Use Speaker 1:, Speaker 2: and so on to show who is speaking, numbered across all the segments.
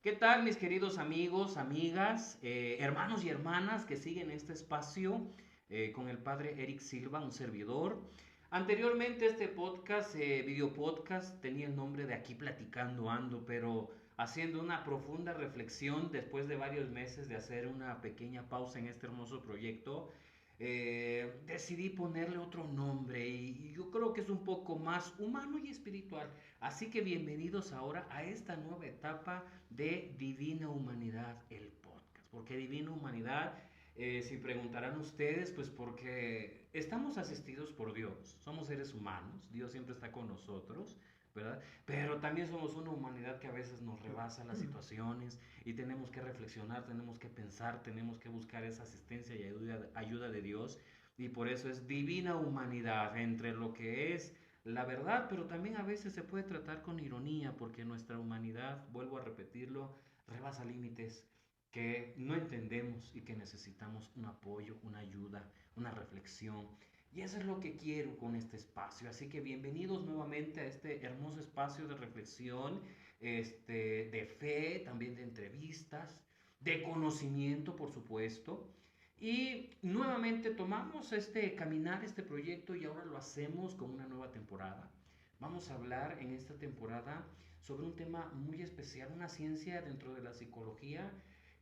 Speaker 1: ¿Qué tal, mis queridos amigos, amigas, hermanos y hermanas que siguen este espacio con el padre Eric Silva, un servidor? Anteriormente este podcast, video podcast, tenía el nombre de Aquí Platicando Ando, pero haciendo una profunda reflexión después de varios meses de hacer una pequeña pausa en este hermoso proyecto, decidí ponerle otro nombre y yo creo que es un poco más humano y espiritual. Así que bienvenidos ahora a esta nueva etapa de Divina Humanidad, el podcast. ¿Por qué Divina Humanidad? Si preguntarán ustedes, pues porque estamos asistidos por Dios, somos seres humanos, Dios siempre está con nosotros, ¿verdad? Pero también somos una humanidad que a veces nos rebasa las situaciones y tenemos que reflexionar, tenemos que pensar, tenemos que buscar esa asistencia y ayuda de Dios. Y por eso es divina humanidad entre lo que es la verdad, pero también a veces se puede tratar con ironía porque nuestra humanidad, vuelvo a repetirlo, rebasa límites que no entendemos y que necesitamos un apoyo, una ayuda, una reflexión. Y eso es lo que quiero con este espacio. Así que bienvenidos nuevamente a este hermoso espacio de reflexión, de fe, también de entrevistas, de conocimiento, por supuesto. Y nuevamente tomamos este caminar, este proyecto y ahora lo hacemos con una nueva temporada. Vamos a hablar en esta temporada sobre un tema muy especial, una ciencia dentro de la psicología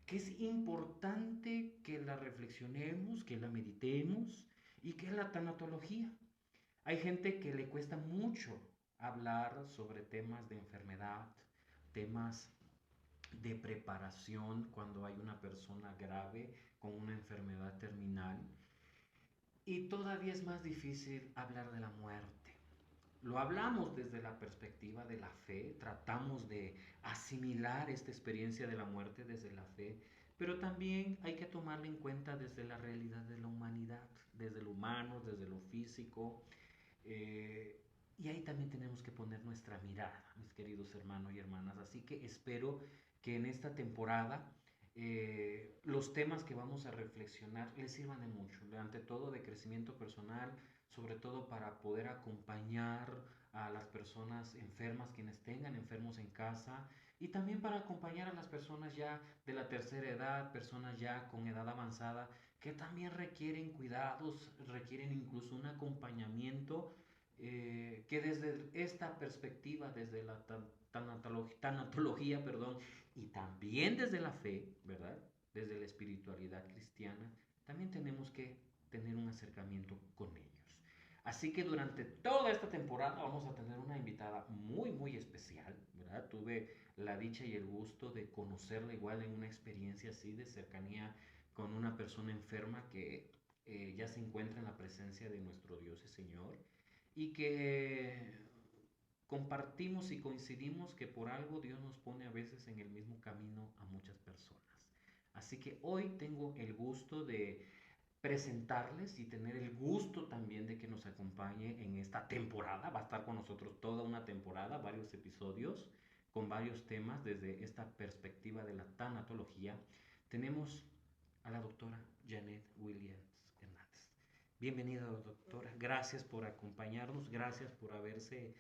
Speaker 1: que es importante que la reflexionemos, que la meditemos y que es la tanatología. Hay gente que le cuesta mucho hablar sobre temas de enfermedad, temas de preparación cuando hay una persona grave con una enfermedad terminal. Y todavía es más difícil hablar de la muerte. Lo hablamos desde la perspectiva de la fe, tratamos de asimilar esta experiencia de la muerte desde la fe, pero también hay que tomarla en cuenta desde la realidad de la humanidad, desde lo humano, desde lo físico. eh, y ahí también tenemos que poner nuestra mirada, mis queridos hermanos y hermanas. Así que espero que en esta temporada los temas que vamos a reflexionar les sirvan de mucho, ante todo de crecimiento personal, sobre todo para poder acompañar a las personas enfermas, quienes tengan enfermos en casa, y también para acompañar a las personas ya de la tercera edad, personas ya con edad avanzada, que también requieren cuidados, requieren incluso un acompañamiento que desde esta perspectiva, desde la tanatología, perdón, y también desde la fe, ¿verdad? Desde la espiritualidad cristiana, también tenemos que tener un acercamiento con ellos. Así que durante toda esta temporada vamos a tener una invitada muy, muy especial, ¿verdad? Tuve la dicha y el gusto de conocerla igual en una experiencia así de cercanía con una persona enferma que ya se encuentra en la presencia de nuestro Dios y Señor y que compartimos y coincidimos que por algo Dios nos pone a veces en el mismo camino a muchas personas. Así que hoy tengo el gusto de presentarles y tener el gusto también de que nos acompañe en esta temporada. Va a estar con nosotros toda una temporada, varios episodios, con varios temas desde esta perspectiva de la tanatología. Tenemos a la doctora Janet Williams Hernández. Bienvenida, doctora. Gracias por acompañarnos, gracias por haberse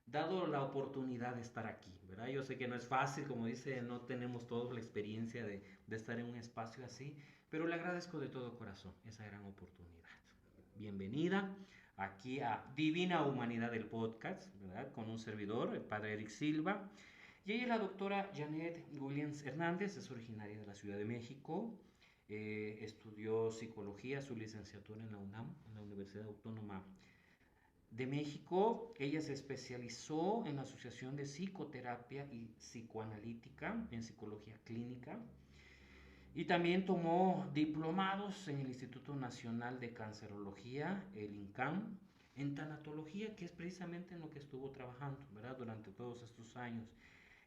Speaker 1: dado la oportunidad de estar aquí, ¿verdad? Yo sé que no es fácil, como dice, no tenemos toda la experiencia de estar en un espacio así, pero le agradezco de todo corazón esa gran oportunidad. Bienvenida aquí a Divina Humanidad del Podcast, ¿verdad? Con un servidor, el padre Eric Silva. Y ella es la doctora Janet Williams Hernández, es originaria de la Ciudad de México, estudió psicología, su licenciatura en la UNAM, en la Universidad Autónoma de México. Ella se especializó en la Asociación de Psicoterapia y Psicoanalítica en Psicología Clínica y también tomó diplomados en el Instituto Nacional de Cancerología, el INCAM, en tanatología, que es precisamente en lo que estuvo trabajando, ¿verdad? Durante todos estos años.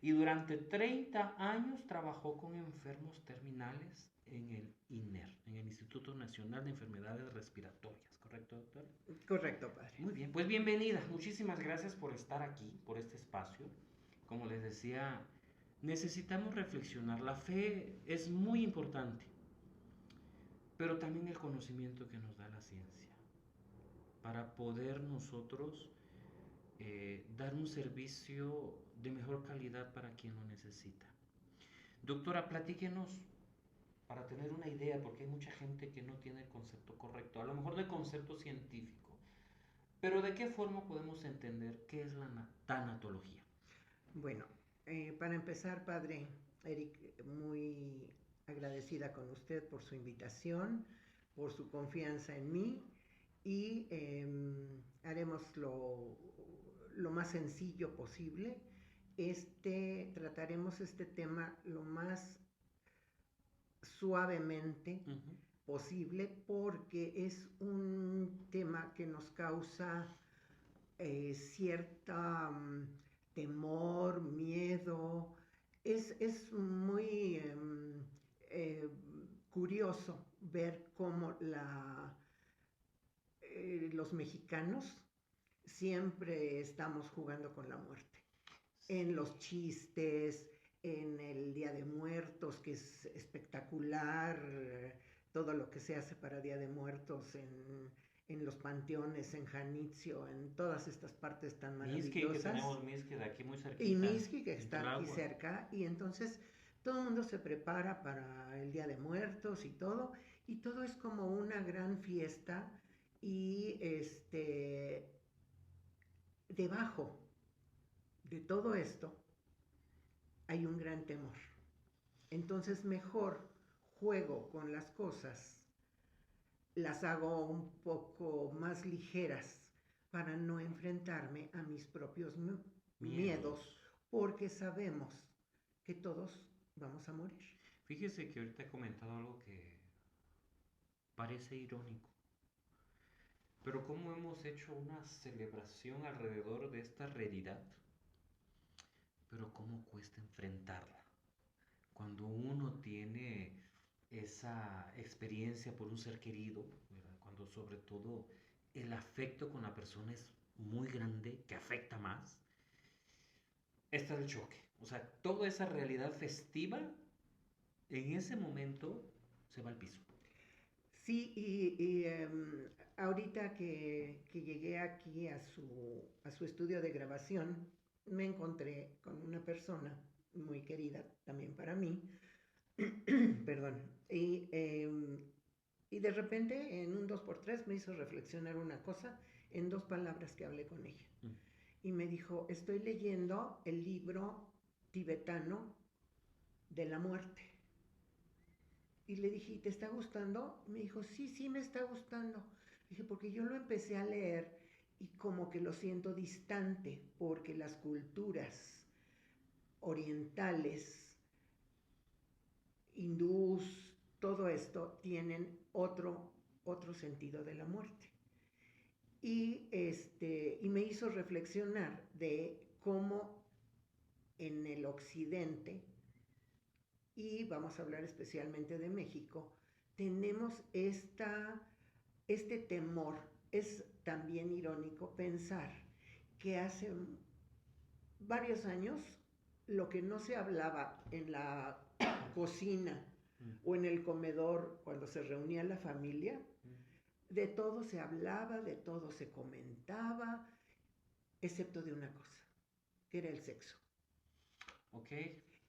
Speaker 1: Y durante 30 años trabajó con enfermos terminales en el INER, en el Instituto Nacional de Enfermedades Respiratorias, ¿correcto, doctor?
Speaker 2: Correcto, padre.
Speaker 1: Muy bien, pues bienvenida. Muchísimas gracias por estar aquí, por este espacio. Como les decía, necesitamos reflexionar. La fe es muy importante, pero también el conocimiento que nos da la ciencia para poder nosotros dar un servicio de mejor calidad para quien lo necesita. Doctora, platíquenos para tener una idea, porque hay mucha gente que no tiene el concepto correcto, a lo mejor no el concepto científico, pero ¿de qué forma podemos entender qué es la tanatología?
Speaker 2: Bueno, para empezar, padre Eric, muy agradecida con usted por su invitación, por su confianza en mí y haremos lo más sencillo posible. Trataremos este tema lo más suavemente
Speaker 1: Ujú.
Speaker 2: posible porque es un tema que nos causa cierta temor, miedo. Es muy curioso ver cómo los mexicanos siempre estamos jugando con la muerte. En
Speaker 1: Sí.
Speaker 2: los chistes, en el Día de Muertos, que es espectacular, todo lo que se hace para Día de Muertos en los panteones, en Janitzio, en todas estas partes tan
Speaker 1: Mixqui, que
Speaker 2: maravillosas.
Speaker 1: tenemos Mixqui de aquí muy
Speaker 2: Y
Speaker 1: cerquita,
Speaker 2: Miski, que
Speaker 1: en
Speaker 2: está aquí
Speaker 1: Tlalagua.
Speaker 2: cerca, y entonces todo el mundo se prepara para el Día de Muertos y todo es como una gran fiesta, y debajo de todo esto hay un gran temor. Entonces mejor juego con las cosas, las hago un poco más ligeras para no enfrentarme a mis propios miedos,
Speaker 1: Miedos.
Speaker 2: porque sabemos que todos vamos a morir.
Speaker 1: Fíjese que ahorita he comentado algo que parece irónico, pero cómo hemos hecho una celebración alrededor de esta realidad, pero cómo cuesta enfrentarla. Cuando uno tiene esa experiencia por un ser querido, ¿verdad? Cuando sobre todo el afecto con la persona es muy grande, que afecta más, está el choque. O sea, toda esa realidad festiva en ese momento se va al piso.
Speaker 2: Sí, ahorita que llegué aquí a su estudio de grabación, me encontré con una persona muy querida también para mí, perdón, y de repente en un dos por tres me hizo reflexionar una cosa en dos palabras que hablé con ella.
Speaker 1: Mm.
Speaker 2: Y me dijo, estoy leyendo el libro tibetano de la muerte. Y le dije, ¿te está gustando? Me dijo, sí, sí me está gustando. Dije, porque yo lo empecé a leer y como que lo siento distante, porque las culturas orientales, hindús, todo esto tienen otro sentido de la muerte. Y me hizo reflexionar de cómo en el occidente, y vamos a hablar especialmente de México, tenemos este temor. Es también irónico pensar que hace varios años lo que no se hablaba en la cocina
Speaker 1: Mm.
Speaker 2: o en el comedor cuando se reunía la familia,
Speaker 1: Mm.
Speaker 2: de todo se hablaba, de todo se comentaba, excepto de una cosa, que era el sexo.
Speaker 1: Ok.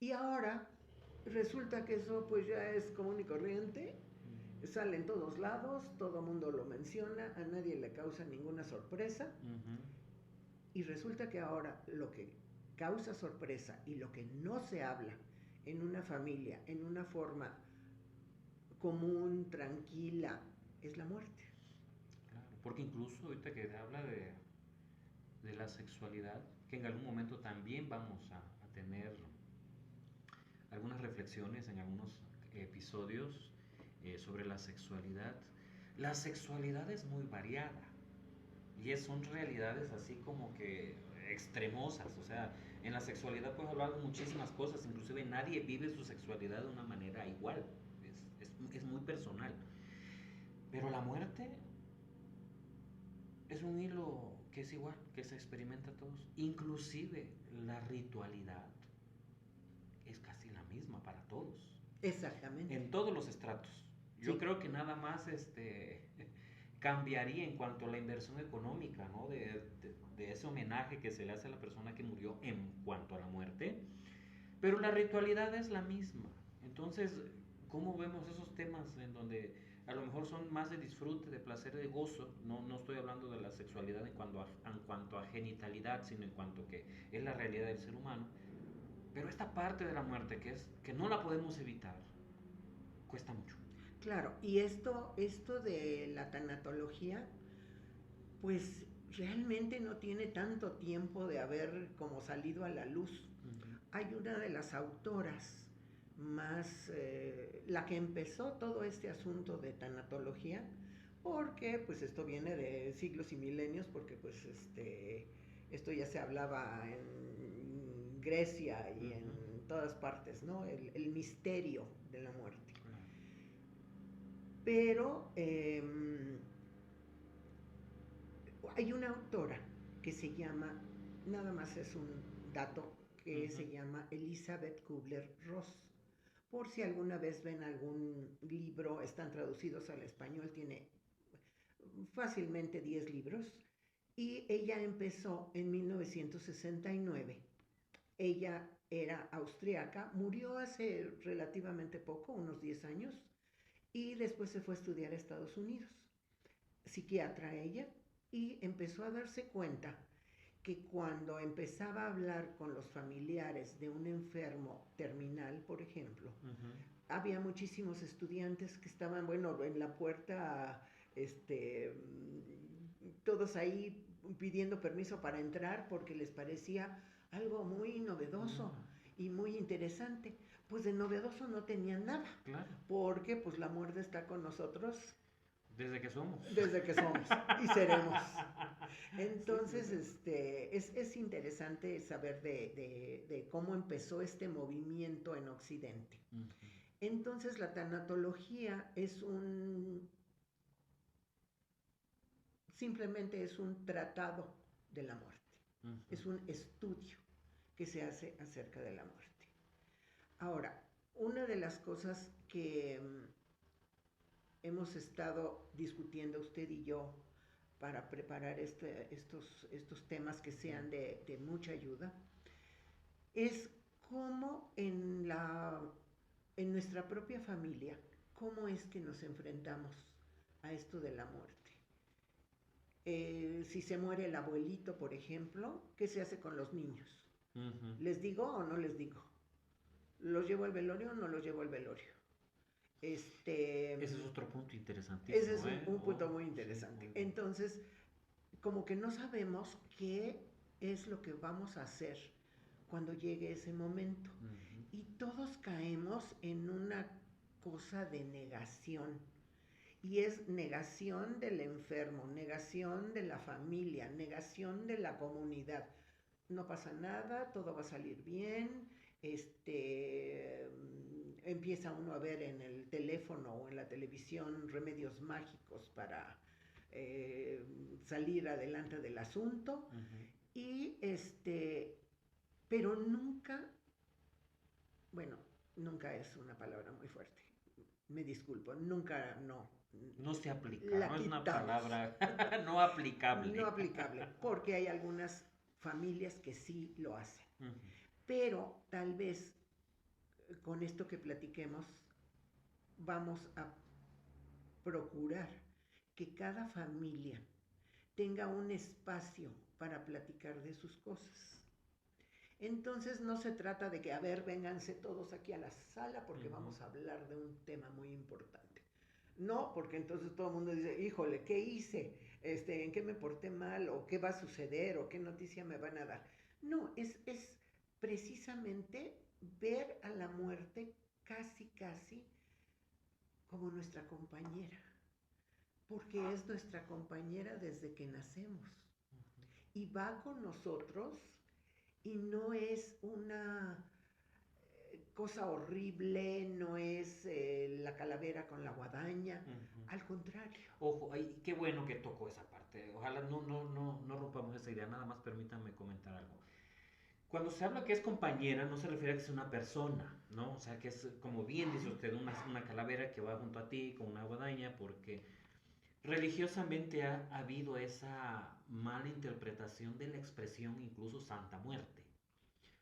Speaker 2: Y ahora resulta que eso pues ya es común y corriente,
Speaker 1: Mm.
Speaker 2: sale en todos lados, todo mundo lo menciona, a nadie le causa ninguna sorpresa,
Speaker 1: Ujú.
Speaker 2: y resulta que ahora lo que causa sorpresa y lo que no se habla en una familia, en una forma común, tranquila, es la muerte.
Speaker 1: Claro, porque incluso ahorita que habla de la sexualidad, que en algún momento también vamos a tener algunas reflexiones en algunos episodios sobre la sexualidad. La sexualidad es muy variada y son realidades así como que extremosas, o sea, en la sexualidad puedes hablar de muchísimas cosas, inclusive nadie vive su sexualidad de una manera igual, es muy personal. Pero la muerte es un hilo que es igual, que se experimenta a todos. Inclusive la ritualidad es casi la misma para todos,
Speaker 2: Exactamente.
Speaker 1: en todos los estratos. Yo
Speaker 2: Sí,
Speaker 1: creo que nada más cambiaría en cuanto a la inversión económica, ¿no? De ese homenaje que se le hace a la persona que murió en cuanto a la muerte. pero la ritualidad es la misma. Entonces, ¿cómo vemos esos temas en donde a lo mejor son más de disfrute, de placer, de gozo? No, no estoy hablando de la sexualidad en cuanto a genitalidad, sino en cuanto que es la realidad del ser humano. Pero esta parte de la muerte que no la podemos evitar, cuesta mucho.
Speaker 2: Claro, y esto de la tanatología, pues realmente no tiene tanto tiempo de haber como salido a la luz.
Speaker 1: Ujú.
Speaker 2: Hay una de las autoras más, la que empezó todo este asunto de tanatología, porque pues esto viene de siglos y milenios, porque pues esto ya se hablaba en Grecia y
Speaker 1: Ujú.
Speaker 2: en todas partes, ¿no? El misterio de la muerte.
Speaker 1: Claro.
Speaker 2: Pero hay una autora que se llama, nada más es un dato, que
Speaker 1: Ujú.
Speaker 2: se llama Elizabeth Kubler-Ross. Por si alguna vez ven algún libro, están traducidos al español, tiene fácilmente 10 libros. Y ella empezó en 1969. Ella era austriaca, murió hace relativamente poco, unos 10 años, y después se fue a estudiar a Estados Unidos. Psiquiatra ella, y empezó a darse cuenta que cuando empezaba a hablar con los familiares de un enfermo terminal, por ejemplo,
Speaker 1: Ujú.
Speaker 2: había muchísimos estudiantes que estaban, bueno, en la puerta, todos ahí pidiendo permiso para entrar porque les parecía algo muy novedoso
Speaker 1: Claro,
Speaker 2: y muy interesante. Pues de novedoso no tenían nada,
Speaker 1: claro.
Speaker 2: porque pues la muerte está con nosotros
Speaker 1: Desde que somos.
Speaker 2: desde que somos y seremos.
Speaker 1: Sí, sí,
Speaker 2: Entonces,
Speaker 1: sí.
Speaker 2: es interesante saber de cómo empezó este movimiento en Occidente.
Speaker 1: Ujú.
Speaker 2: Entonces, la tanatología simplemente es un tratado de la muerte.
Speaker 1: Ujú.
Speaker 2: Es un estudio que se hace acerca de la muerte. Ahora, una de las cosas que hemos estado discutiendo usted y yo para preparar estos temas que sean de mucha ayuda, es cómo en nuestra propia familia, cómo es que nos enfrentamos a esto de la muerte. Si se muere el abuelito, por ejemplo, ¿qué se hace con los niños?
Speaker 1: Ujú.
Speaker 2: ¿Les digo o no les digo? ¿Los llevo al velorio o no los llevo al velorio? Este,
Speaker 1: Ese es otro punto
Speaker 2: Ese es
Speaker 1: interesantísimo, ¿eh?
Speaker 2: un punto
Speaker 1: Oh,
Speaker 2: muy
Speaker 1: sí,
Speaker 2: interesante.
Speaker 1: muy bien.
Speaker 2: Entonces, como que no sabemos qué es lo que vamos a hacer cuando llegue ese momento.
Speaker 1: Ujú.
Speaker 2: Y todos caemos en una cosa de negación. Y es negación del enfermo, negación de la familia, negación de la comunidad. No pasa nada, todo va a salir bien. Empieza uno a ver en el teléfono o en la televisión remedios mágicos para salir adelante del asunto.
Speaker 1: Ujú.
Speaker 2: Y pero nunca, bueno, nunca es una palabra muy fuerte. Me disculpo, nunca, no.
Speaker 1: No se aplica,
Speaker 2: La
Speaker 1: no es una
Speaker 2: quitamos.
Speaker 1: palabra no
Speaker 2: No
Speaker 1: aplicable.
Speaker 2: aplicable, porque hay algunas familias que sí lo hacen.
Speaker 1: Ujú.
Speaker 2: Pero tal vez con esto que platiquemos vamos a procurar que cada familia tenga un espacio para platicar de sus cosas. Entonces no se trata de que, a ver, vénganse todos aquí a la sala porque
Speaker 1: Ujú.
Speaker 2: vamos a hablar de un tema muy importante. No, porque entonces todo el mundo dice, híjole, ¿qué hice? ¿En qué me porté mal? ¿O qué va a suceder? ¿O qué noticia me van a dar? No, es precisamente ver a la muerte casi, casi como nuestra compañera, porque es nuestra compañera desde que nacemos y va con nosotros y no es una cosa horrible, no es la calavera con la guadaña,
Speaker 1: Ujú.
Speaker 2: al contrario.
Speaker 1: Ojo, ay, qué bueno que tocó esa parte. Ojalá no rompamos esa idea. Nada más permítanme comentar algo. Cuando se habla que es compañera, no se refiere a que es una persona, ¿no? O sea, que es, como bien dice usted, una calavera que va junto a ti con una guadaña, porque religiosamente ha habido esa mala interpretación de la expresión incluso Santa Muerte.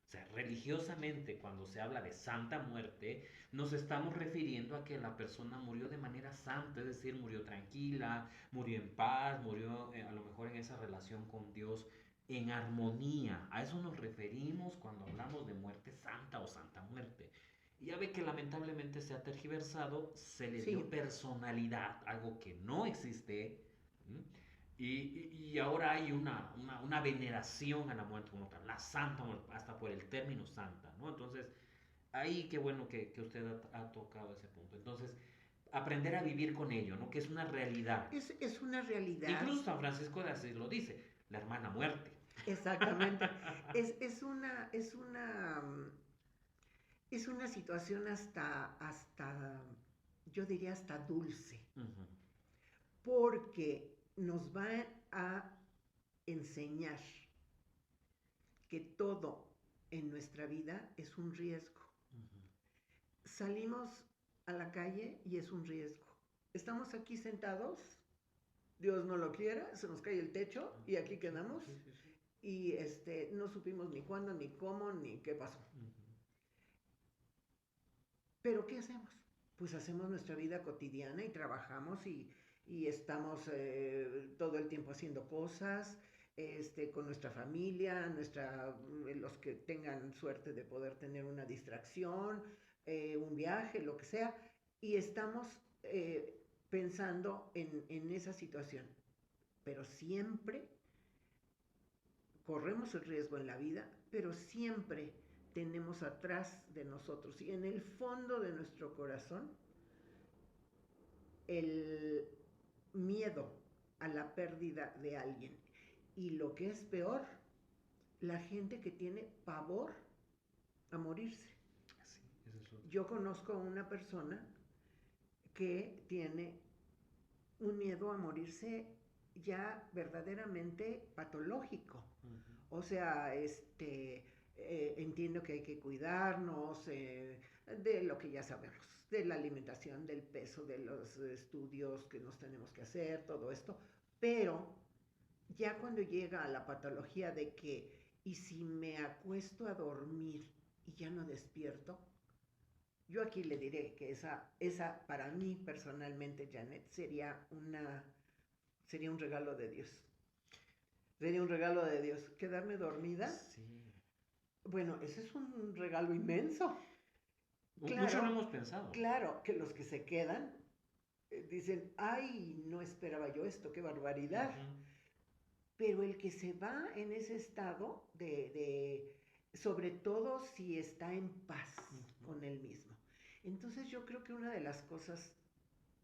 Speaker 1: O sea, religiosamente, cuando se habla de santa muerte, nos estamos refiriendo a que la persona murió de manera santa, es decir, murió tranquila, murió en paz, murió a lo mejor en esa relación con Dios, en armonía. A eso nos referimos cuando hablamos de muerte santa o santa muerte. Y ya ve que lamentablemente se ha tergiversado, se le dio
Speaker 2: Sí,
Speaker 1: personalidad, algo que no existe. ¿M? Y ahora hay una veneración a la muerte como tal, la santa muerte, hasta por el término santa, ¿no? Entonces, ahí qué bueno que usted ha tocado ese punto. Entonces, aprender a vivir con ello, ¿no? Que es una realidad.
Speaker 2: es una realidad.
Speaker 1: Incluso San Francisco de Asís lo dice, la hermana muerte.
Speaker 2: Exactamente. Es una situación yo diría hasta dulce,
Speaker 1: Ujú,
Speaker 2: porque nos va a enseñar que todo en nuestra vida es un riesgo.
Speaker 1: ujú.
Speaker 2: Salimos a la calle y es un riesgo. Estamos aquí sentados, Dios no lo quiera, se nos cae el techo y aquí quedamos.
Speaker 1: Sí, sí, sí.
Speaker 2: Y no supimos ni cuándo, ni cómo, ni qué pasó.
Speaker 1: Ujú.
Speaker 2: Pero ¿qué hacemos? Pues hacemos nuestra vida cotidiana y trabajamos y estamos todo el tiempo haciendo cosas, con nuestra familia, los que tengan suerte de poder tener una distracción, un viaje, lo que sea, y estamos pensando en esa situación. Pero siempre corremos el riesgo en la vida, pero siempre tenemos atrás de nosotros y en el fondo de nuestro corazón el miedo a la pérdida de alguien. Y lo que es peor, la gente que tiene pavor a morirse.
Speaker 1: Sí, ese es otro.
Speaker 2: Yo conozco a una persona que tiene un miedo a morirse ya verdaderamente patológico.
Speaker 1: Ujú.
Speaker 2: O sea, entiendo que hay que cuidarnos de lo que ya sabemos, de la alimentación, del peso, de los estudios que nos tenemos que hacer, todo esto, pero ya cuando llega a la patología de que, ¿y si me acuesto a dormir y ya no despierto? Yo aquí le diré que esa para mí personalmente, Janet, sería un regalo de Dios. Sería un regalo de Dios. Quedarme dormida,
Speaker 1: Sí.
Speaker 2: bueno, ese es un regalo inmenso.
Speaker 1: Mucho lo
Speaker 2: Claro,
Speaker 1: hemos pensado.
Speaker 2: claro que los que se quedan dicen, ay, no esperaba yo esto, qué barbaridad.
Speaker 1: Ujú,
Speaker 2: Pero el que se va en ese estado sobre todo si está en paz
Speaker 1: ujú.
Speaker 2: con él mismo. Entonces yo creo que una de las cosas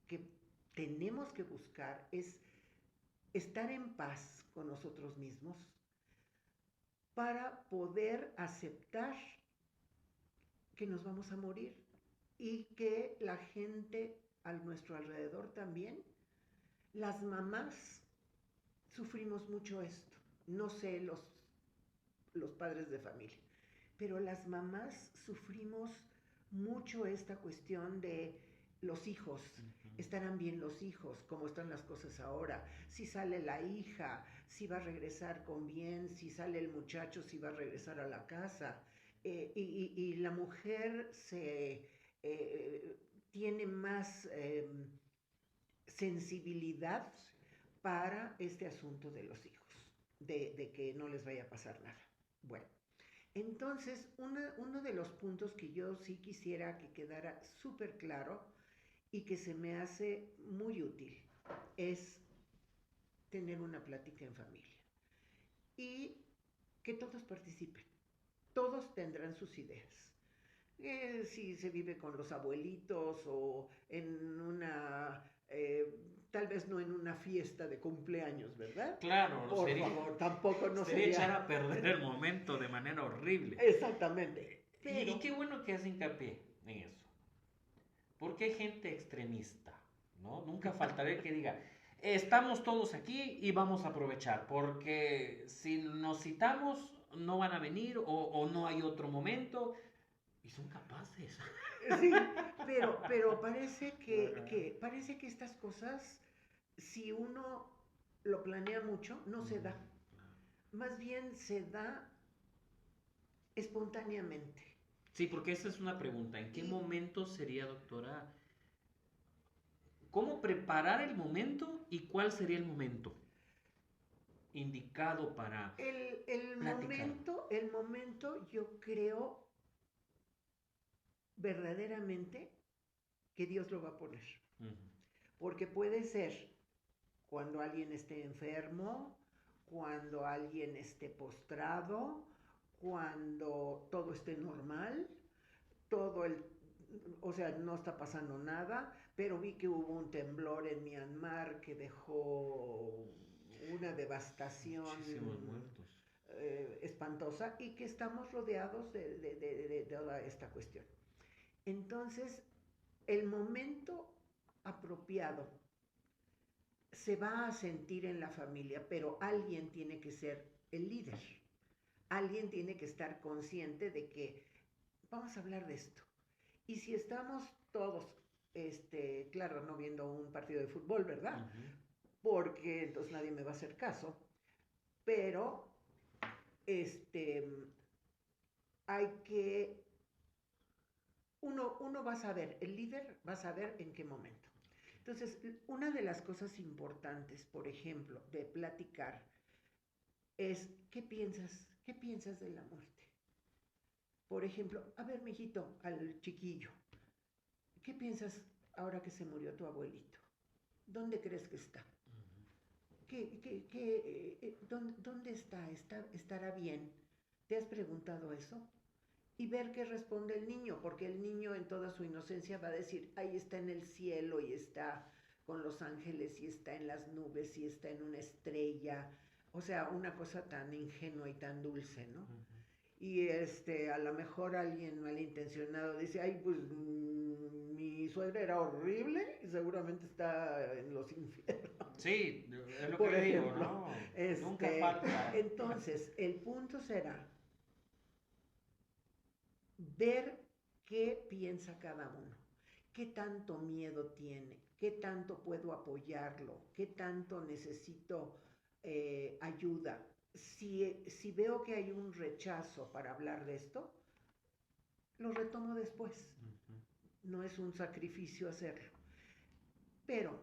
Speaker 2: que tenemos que buscar es estar en paz con nosotros mismos para poder aceptar que nos vamos a morir y que la gente a nuestro alrededor también, las mamás, sufrimos mucho esto. No sé los padres de familia, pero las mamás sufrimos mucho esta cuestión de los hijos.
Speaker 1: Ujú.
Speaker 2: ¿Estarán bien los hijos? ¿Cómo están las cosas ahora? Si sale la hija, si va a regresar con bien, si sale el muchacho, si va a regresar a la casa. Y la mujer tiene más sensibilidad
Speaker 1: Sí.
Speaker 2: para este asunto de los hijos, de que no les vaya a pasar nada. Bueno, entonces uno de los puntos que yo sí quisiera que quedara súper claro y que se me hace muy útil es tener una plática en familia y que todos participen. Todos tendrán sus ideas. Si se vive con los abuelitos o en tal vez no en una fiesta de cumpleaños, ¿verdad?
Speaker 1: Claro,
Speaker 2: Por favor, tampoco no
Speaker 1: sería echar
Speaker 2: sería
Speaker 1: a perder el momento de manera horrible.
Speaker 2: exactamente.
Speaker 1: Y
Speaker 2: Pero
Speaker 1: qué bueno que hace hincapié en eso. Porque hay gente extremista, ¿no? Nunca faltará el que diga, estamos todos aquí y vamos a aprovechar, porque si nos citamos no van a venir o no hay otro momento. Y son capaces.
Speaker 2: sí, pero
Speaker 1: Ajá.
Speaker 2: parece que estas cosas, si uno lo planea mucho, no se
Speaker 1: Mm,
Speaker 2: da. Más bien se da espontáneamente.
Speaker 1: Sí, porque esa es una pregunta. ¿En qué
Speaker 2: Y
Speaker 1: momento sería, doctora? ¿Cómo preparar el momento y cuál sería el momento indicado para platicar?
Speaker 2: el momento yo creo verdaderamente que Dios lo va a poner.
Speaker 1: Ujú.
Speaker 2: Porque puede ser cuando alguien esté enfermo, cuando alguien esté postrado, cuando todo esté normal, todo el, o sea, no está pasando nada, pero vi que hubo un temblor en Myanmar que dejó una devastación
Speaker 1: Muchísimos muertos.
Speaker 2: espantosa y que estamos rodeados de toda esta cuestión. Entonces, el momento apropiado se va a sentir en la familia, pero alguien tiene que ser el líder. Alguien tiene que estar consciente de que vamos a hablar de esto. Y si estamos todos, claro, no viendo un partido de fútbol, ¿verdad?
Speaker 1: Ujú.
Speaker 2: Porque entonces nadie me va a hacer caso, pero este, hay que, uno va a saber, el líder va a saber en qué momento. Entonces, una de las cosas importantes, por ejemplo, de platicar es, ¿qué piensas? ¿Qué piensas de la muerte? Por ejemplo, a ver, mijito, al chiquillo, ¿qué piensas ahora que se murió tu abuelito? ¿Dónde crees que está? ¿Dónde ¿Estará bien? ¿Te has preguntado eso? Y ver qué responde el niño, porque el niño en toda su inocencia va a decir, ahí está en el cielo y está con los ángeles y está en las nubes y está en una estrella. O sea, una cosa tan ingenua y tan dulce, ¿no?
Speaker 1: Ujú.
Speaker 2: Y a lo mejor alguien malintencionado dice, ay, pues mi suegra era horrible y seguramente está en los infiernos,
Speaker 1: Sí, es lo que
Speaker 2: por
Speaker 1: le digo,
Speaker 2: ejemplo.
Speaker 1: ¿no? Nunca falta.
Speaker 2: Entonces, el punto será ver qué piensa cada uno, qué tanto miedo tiene, qué tanto puedo apoyarlo, qué tanto necesito ayuda. Si veo que hay un rechazo para hablar de esto, lo retomo después.
Speaker 1: Ujú.
Speaker 2: No es un sacrificio hacerlo. Pero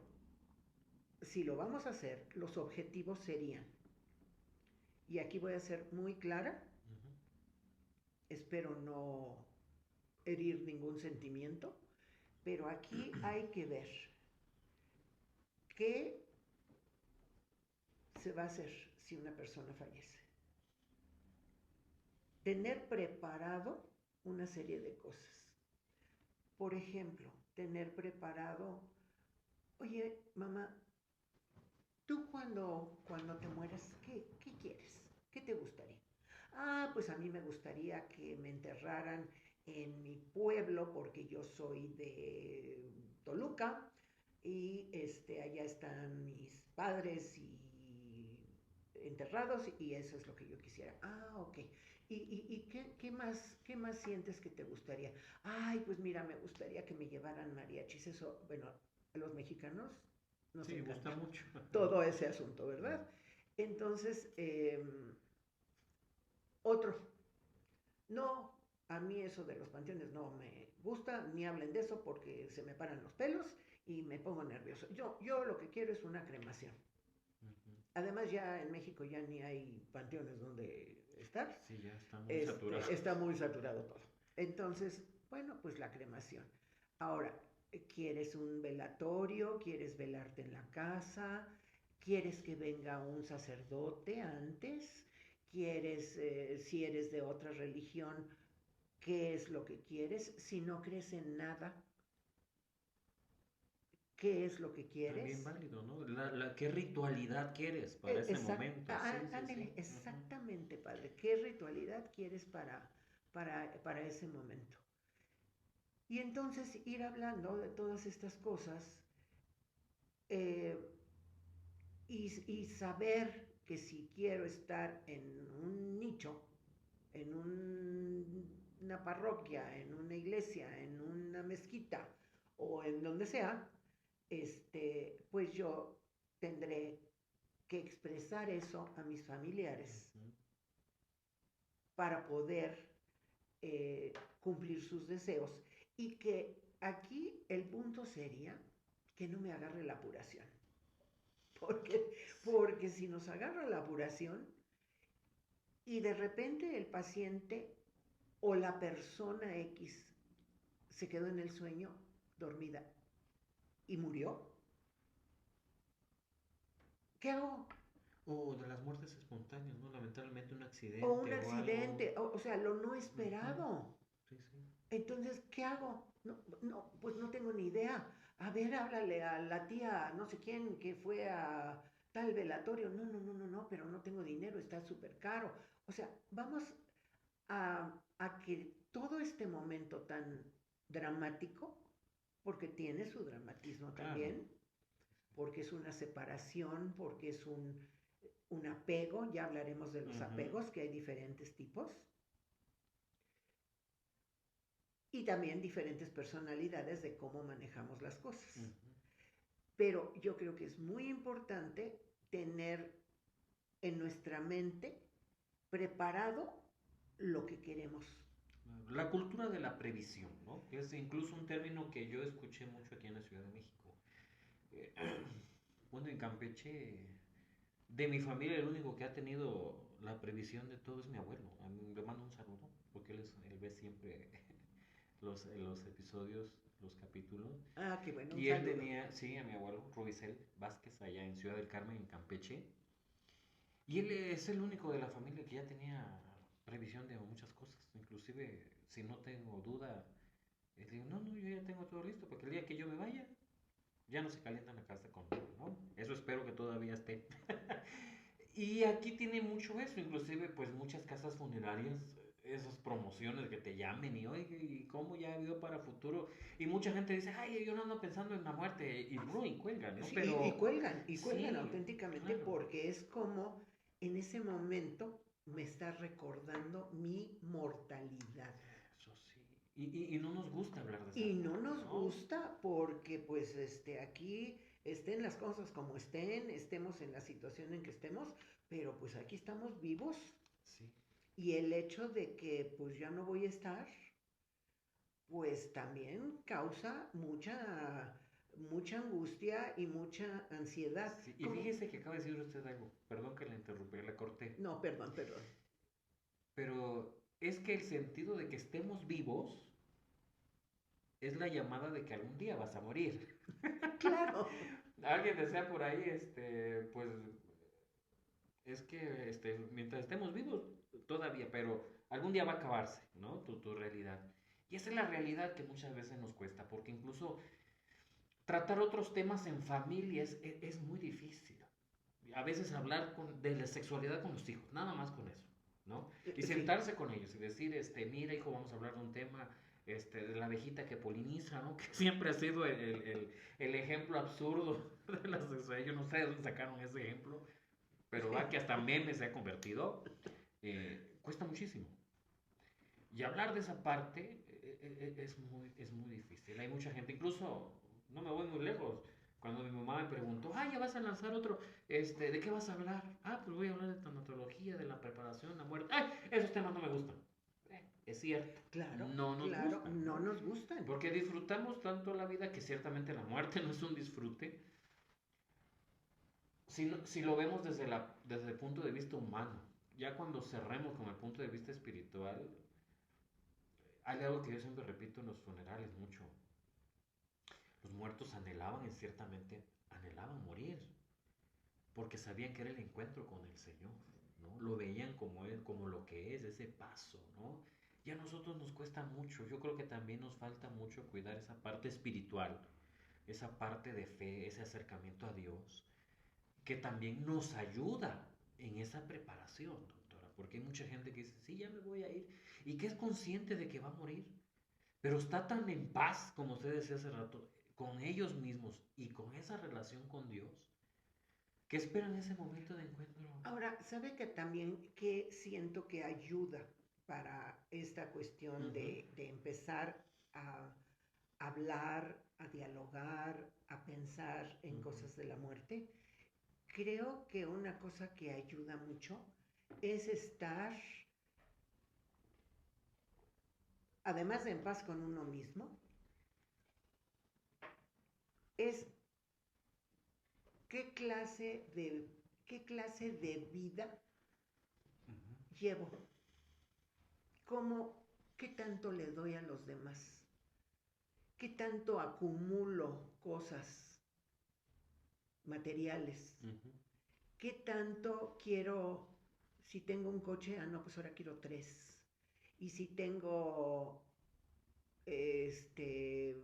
Speaker 2: si lo vamos a hacer, los objetivos serían, y aquí voy a ser muy clara,
Speaker 1: Ujú.
Speaker 2: espero no herir ningún sentimiento, pero aquí hay que ver qué se va a hacer si una persona fallece. Tener preparado una serie de cosas. Por ejemplo, tener preparado, oye, mamá, tú cuando te mueras, ¿qué quieres? ¿Qué te gustaría? Ah, pues a mí me gustaría que me enterraran en mi pueblo porque yo soy de Toluca y allá están mis padres y enterrados y eso es lo que yo quisiera. Ah, ok. ¿Y qué más sientes que te gustaría? Ay, pues mira, me gustaría que me llevaran mariachis. Eso, bueno, a los mexicanos nos
Speaker 1: Sí, gusta
Speaker 2: encanta
Speaker 1: mucho.
Speaker 2: todo ese asunto, ¿verdad? Entonces, otro, no, a mí eso de los panteones no me gusta, ni hablen de eso porque se me paran los pelos y me pongo nervioso. Yo lo que quiero es una cremación.
Speaker 1: Ujú.
Speaker 2: Además ya en México ya ni hay panteones donde estar,
Speaker 1: Sí, ya está muy saturado.
Speaker 2: está muy saturado todo. Entonces, bueno, pues la cremación. Ahora, ¿quieres un velatorio? ¿Quieres velarte en la casa? ¿Quieres que venga un sacerdote antes? ¿Quieres, si eres de otra religión, qué es lo que quieres? Si no crees en nada, ¿qué es lo que
Speaker 1: También
Speaker 2: quieres?
Speaker 1: válido, ¿no? ¿Qué ritualidad quieres para ese momento? Sí, sí, sí.
Speaker 2: Ándale,
Speaker 1: Ujú.
Speaker 2: exactamente, padre. ¿Qué ritualidad quieres para ese momento? Y entonces ir hablando de todas estas cosas eh, y saber que si quiero estar en un nicho, en una parroquia, en una iglesia, en una mezquita o en donde sea, pues yo tendré que expresar eso a mis familiares
Speaker 1: Ujú.
Speaker 2: para poder cumplir sus deseos y que aquí el punto sería que no me agarre la apuración. Porque si nos agarra la apuración y de repente el paciente o la persona X se quedó en el sueño dormida y murió, ¿qué hago?
Speaker 1: O de las muertes espontáneas, ¿no? Lamentablemente un accidente
Speaker 2: O un
Speaker 1: o algo.
Speaker 2: accidente, o sea, lo no
Speaker 1: Ujú.
Speaker 2: esperado.
Speaker 1: Sí, sí.
Speaker 2: Entonces, ¿qué hago? No, no, pues no tengo ni idea. A ver, háblale a la tía, no sé quién, que fue a tal velatorio. No, no, no, no, no, pero no tengo dinero, está súper caro. O sea, vamos a que todo este momento tan dramático, porque tiene su dramatismo
Speaker 1: Claro.
Speaker 2: también, porque es una separación, porque es un apego, ya hablaremos de los
Speaker 1: Ujú,
Speaker 2: apegos, que hay diferentes tipos, y también diferentes personalidades de cómo manejamos las cosas.
Speaker 1: ujú.
Speaker 2: Pero yo creo que es muy importante tener en nuestra mente preparado lo que queremos.
Speaker 1: La cultura de la previsión, ¿no? Que es incluso un término que yo escuché mucho aquí en la Ciudad de México. Eh, bueno, en Campeche, de mi familia, el único que ha tenido la previsión de todo es mi abuelo. A mí le mando un saludo, porque él ve siempre los episodios, los capítulos.
Speaker 2: Ah, qué bueno, un
Speaker 1: Y él
Speaker 2: saludo.
Speaker 1: tenía, sí, a mi abuelo, Rubicel Vázquez, allá en Ciudad del Carmen, en Campeche. Y él es el único de la familia que ya tenía previsión de muchas cosas. Inclusive, si no tengo duda, le digo, no, no, yo ya tengo todo listo, porque el día que yo me vaya, ya no se calienta la casa conmigo, ¿no? Eso espero que todavía esté. Y aquí tiene mucho eso, inclusive pues muchas casas funerarias, esas promociones que te llamen y oye, ¿y cómo ya ha habido para futuro? Y mucha gente dice, ay, yo no ando pensando en la muerte, y bro, y cuelgan, ¿no?
Speaker 2: Sí,
Speaker 1: Pero
Speaker 2: y cuelgan
Speaker 1: sí,
Speaker 2: auténticamente
Speaker 1: claro,
Speaker 2: porque es como en ese momento me está recordando mi mortalidad.
Speaker 1: eso sí. Y no nos gusta hablar de esa
Speaker 2: Y no
Speaker 1: parte,
Speaker 2: nos
Speaker 1: ¿no?
Speaker 2: gusta porque pues aquí estén las cosas como estén, estemos en la situación en que estemos, pero pues aquí estamos vivos
Speaker 1: Sí.
Speaker 2: y el hecho de que pues ya no voy a estar, pues también causa mucha angustia y mucha ansiedad.
Speaker 1: Sí, y
Speaker 2: Como,
Speaker 1: fíjese que acaba de decir usted algo, perdón que le interrumpí, le corté,
Speaker 2: no, perdón, perdón.
Speaker 1: pero es que el sentido de que estemos vivos es la llamada de que algún día vas a morir.
Speaker 2: Claro,
Speaker 1: Alguien decía por ahí, pues es que mientras estemos vivos, todavía, pero algún día va a acabarse, ¿no? Tu realidad. Y esa es la realidad que muchas veces nos cuesta, porque incluso tratar otros temas en familia es muy difícil. A veces hablar de la sexualidad con los hijos, nada más con eso, ¿no? Y
Speaker 2: sí,
Speaker 1: sentarse con ellos y decir, mira hijo, vamos a hablar de un tema, de la abejita que poliniza, ¿no? Que siempre ha sido el ejemplo absurdo de la sexualidad. Yo no sé de dónde sacaron ese ejemplo, pero va que hasta meme se ha convertido. Cuesta muchísimo. Y hablar de esa parte es muy difícil. Hay mucha gente, incluso, no me voy muy lejos, cuando mi mamá me preguntó, ya vas a lanzar otro, ¿de qué vas a hablar? Pues voy a hablar de tanatología, de la preparación, la muerte. Esos temas no me gustan. Es cierto,
Speaker 2: claro,
Speaker 1: no nos
Speaker 2: claro,
Speaker 1: gustan,
Speaker 2: no
Speaker 1: ¿no?
Speaker 2: nos gustan.
Speaker 1: Porque disfrutamos tanto la vida que ciertamente la muerte no es un disfrute. Si lo vemos desde el punto de vista humano, ya cuando cerremos con el punto de vista espiritual, hay algo que yo siempre repito en los funerales mucho. Los muertos anhelaban, en ciertamente, anhelaban morir, porque sabían que era el encuentro con el Señor, ¿no? Lo veían como él, como lo que es, ese paso, ¿no? Y a nosotros nos cuesta mucho, yo creo que también nos falta mucho cuidar esa parte espiritual, esa parte de fe, ese acercamiento a Dios, que también nos ayuda en esa preparación, doctora, porque hay mucha gente que dice, sí, ya me voy a ir, y que es consciente de que va a morir, pero está tan en paz, como usted decía hace rato, con ellos mismos y con esa relación con Dios, que esperan ese momento de encuentro.
Speaker 2: Ahora, ¿sabe que también que siento que ayuda para esta cuestión
Speaker 1: Ujú,
Speaker 2: de empezar a hablar, a dialogar, a pensar en
Speaker 1: ujú.
Speaker 2: cosas de la muerte? Creo que una cosa que ayuda mucho es estar además de en paz con uno mismo, es qué clase de vida
Speaker 1: Ujú.
Speaker 2: llevo, cómo, qué tanto le doy a los demás, qué tanto acumulo cosas materiales,
Speaker 1: Ujú.
Speaker 2: qué tanto quiero, si tengo un coche, no, pues ahora quiero tres, y si tengo este,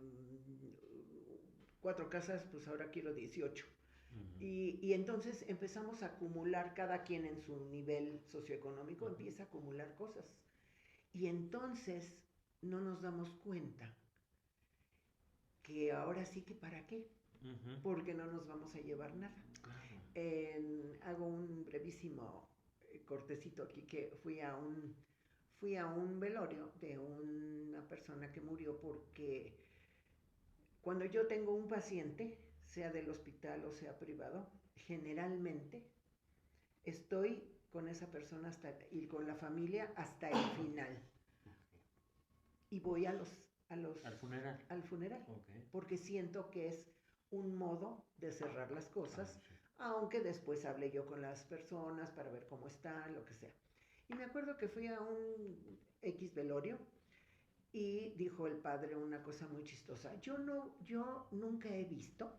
Speaker 2: 4 casas, pues ahora quiero 18.
Speaker 1: Ujú.
Speaker 2: Y entonces empezamos a acumular, cada quien en su nivel socioeconómico
Speaker 1: Ujú.
Speaker 2: empieza a acumular cosas. Y entonces no nos damos cuenta que ahora sí que para qué,
Speaker 1: Ujú.
Speaker 2: porque no nos vamos a llevar nada.
Speaker 1: Claro.
Speaker 2: Hago un brevísimo cortecito aquí, que fui a un velorio de una persona que murió, porque cuando yo tengo un paciente, sea del hospital o sea privado, generalmente estoy con esa persona y con la familia hasta el final. Y voy
Speaker 1: Al funeral.
Speaker 2: al funeral,
Speaker 1: Ok.
Speaker 2: porque siento que es un modo de cerrar las
Speaker 1: Ah,
Speaker 2: cosas,
Speaker 1: sí.
Speaker 2: aunque después hable yo con las personas para ver cómo están, lo que sea. Y me acuerdo que fui a un X velorio y dijo el padre una cosa muy chistosa. Yo nunca he visto,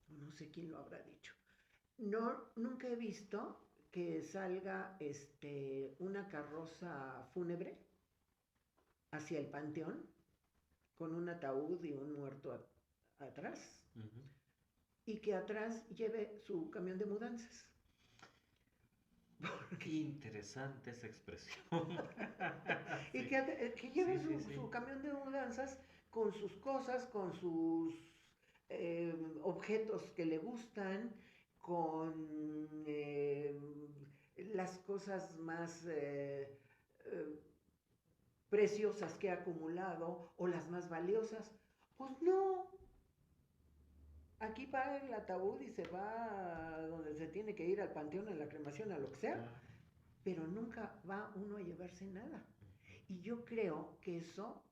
Speaker 2: no sé quién lo habrá dicho, nunca he visto que salga una carroza fúnebre hacia el panteón con un ataúd y un muerto atrás,
Speaker 1: Ujú.
Speaker 2: y que atrás lleve su camión de mudanzas.
Speaker 1: Interesante esa expresión.
Speaker 2: Y
Speaker 1: Sí.
Speaker 2: que
Speaker 1: Sí,
Speaker 2: lleve
Speaker 1: sí, sí.
Speaker 2: su camión de mudanzas con sus cosas, con sus objetos que le gustan, con las cosas más preciosas que ha acumulado o las más valiosas. Pues no, aquí paga el ataúd y se va a donde se tiene que ir, al panteón, a la cremación, a lo que sea,
Speaker 1: Claro.
Speaker 2: pero nunca va uno a llevarse nada. Y yo creo que eso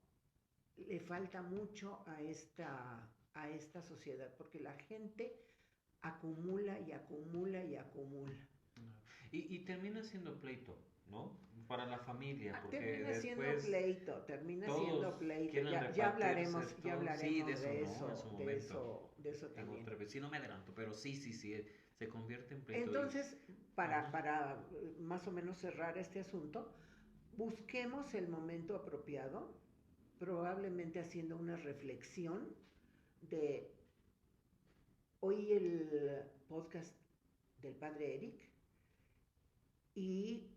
Speaker 2: le falta mucho a esta sociedad, porque la gente acumula y acumula y acumula.
Speaker 1: No. Y termina siendo pleito, ¿no? Para la familia, porque después
Speaker 2: Termina siendo
Speaker 1: todos
Speaker 2: pleito.
Speaker 1: quieren repartirse
Speaker 2: Ya
Speaker 1: todo. Sí, de
Speaker 2: hablaremos
Speaker 1: eso, ¿no? En su momento.
Speaker 2: de eso
Speaker 1: En
Speaker 2: también.
Speaker 1: otra vez. Sí, no me adelanto, pero sí, sí, sí. Se convierte en pleito.
Speaker 2: Entonces,
Speaker 1: Ajá.
Speaker 2: para más o menos cerrar este asunto, busquemos el momento apropiado, probablemente haciendo una reflexión de oí el podcast del padre Eric, y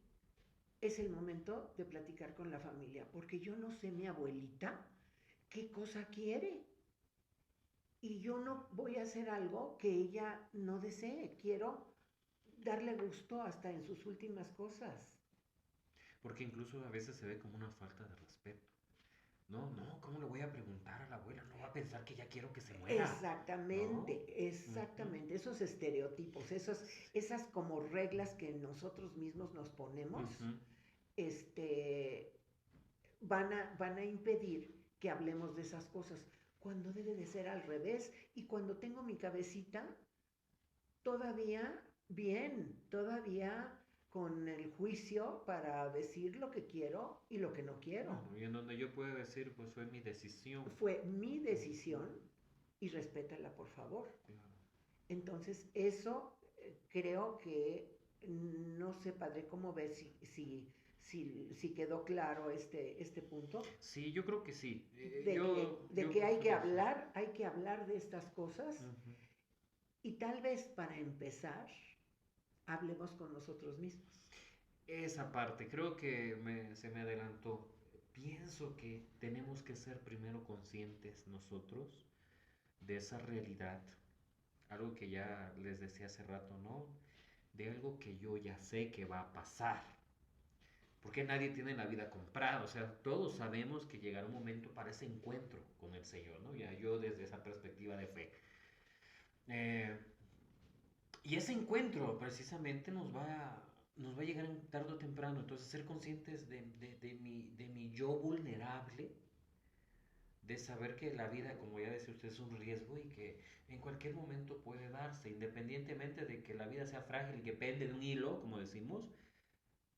Speaker 2: es el momento de platicar con la familia, porque yo no sé mi abuelita qué cosa quiere, y yo no voy a hacer algo que ella no desee. Quiero darle gusto hasta en sus últimas cosas.
Speaker 1: Porque incluso a veces se ve como una falta de respeto. No, no, ¿cómo le voy a preguntar a la abuela? No va a pensar que ya quiero que se muera, ¿no?
Speaker 2: Exactamente,
Speaker 1: Ujú.
Speaker 2: exactamente. Esos estereotipos, esas como reglas que nosotros mismos nos ponemos,
Speaker 1: Ujú.
Speaker 2: este, van a impedir que hablemos de esas cosas, cuando debe de ser al revés. Y cuando tengo mi cabecita todavía bien, todavía con el juicio para decir lo que quiero y lo que no quiero.
Speaker 1: Claro, y en donde yo puedo decir, pues fue mi decisión.
Speaker 2: Fue mi
Speaker 1: Ujú.
Speaker 2: decisión y respétala, por favor.
Speaker 1: Claro.
Speaker 2: Entonces, eso creo que, no sé, padre, ¿cómo ves si quedó claro este punto?
Speaker 1: Sí, yo creo que sí. Yo
Speaker 2: Que
Speaker 1: considero sí.
Speaker 2: hay que hablar de estas cosas,
Speaker 1: Ujú.
Speaker 2: y tal vez para empezar, hablemos con nosotros mismos.
Speaker 1: Esa parte, creo que se me adelantó. Pienso que tenemos que ser primero conscientes nosotros de esa realidad, algo que ya les decía hace rato, ¿no? De algo que yo ya sé que va a pasar, porque nadie tiene la vida comprada, o sea, todos sabemos que llegará un momento para ese encuentro con el Señor, ¿no? Ya yo desde esa perspectiva de fe. Eh, y ese encuentro precisamente nos va nos va a llegar tarde o temprano. Entonces, ser conscientes de mi yo vulnerable, de saber que la vida, como ya decía usted, es un riesgo y que en cualquier momento puede darse, independientemente de que la vida sea frágil y que pende de un hilo, como decimos,